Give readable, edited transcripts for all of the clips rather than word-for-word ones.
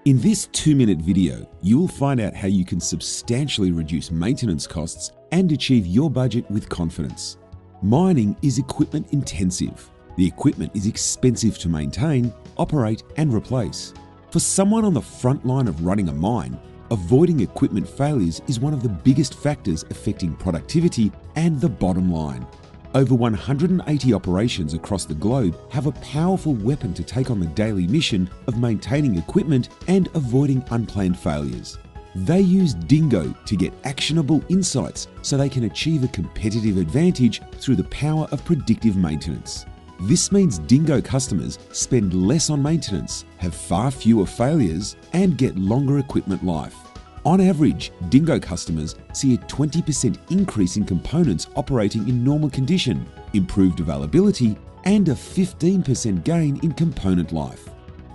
In this 2-minute video, you will find out how you can substantially reduce maintenance costs and achieve your budget with confidence. Mining is equipment intensive. The equipment is expensive to maintain, operate, and replace. For someone on the front line of running a mine, avoiding equipment failures is one of the biggest factors affecting productivity and the bottom line. Over 180 operations across the globe have a powerful weapon to take on the daily mission of maintaining equipment and avoiding unplanned failures. They use Dingo to get actionable insights so they can achieve a competitive advantage through the power of predictive maintenance. This means Dingo customers spend less on maintenance, have far fewer failures, and get longer equipment life. On average, Dingo customers see a 20% increase in components operating in normal condition, improved availability, and a 15% gain in component life.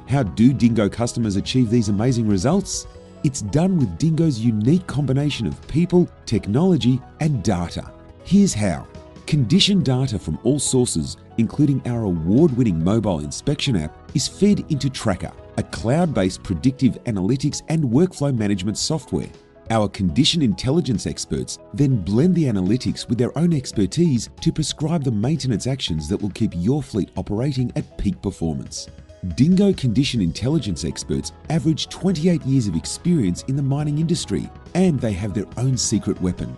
How do Dingo customers achieve these amazing results? It's done with Dingo's unique combination of people, technology, and data. Here's how. Condition data from all sources, including our award-winning mobile inspection app, is fed into Tracker, a cloud-based predictive analytics and workflow management software. Our condition intelligence experts then blend the analytics with their own expertise to prescribe the maintenance actions that will keep your fleet operating at peak performance. Dingo condition intelligence experts average 28 years of experience in the mining industry, and they have their own secret weapon,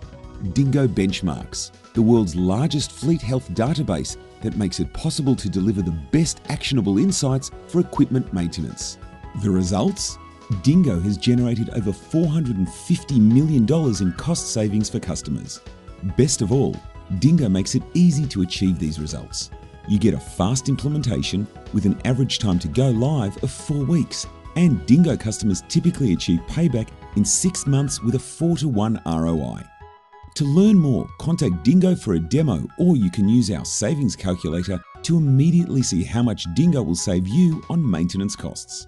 Dingo Benchmarks, the world's largest fleet health database that makes it possible to deliver the best actionable insights for equipment maintenance. The results? Dingo has generated over $450 million in cost savings for customers. Best of all, Dingo makes it easy to achieve these results. You get a fast implementation with an average time to go live of 4 weeks, and Dingo customers typically achieve payback in 6 months with a 4-to-1 ROI. To learn more, contact Dingo for a demo, or you can use our savings calculator to immediately see how much Dingo will save you on maintenance costs.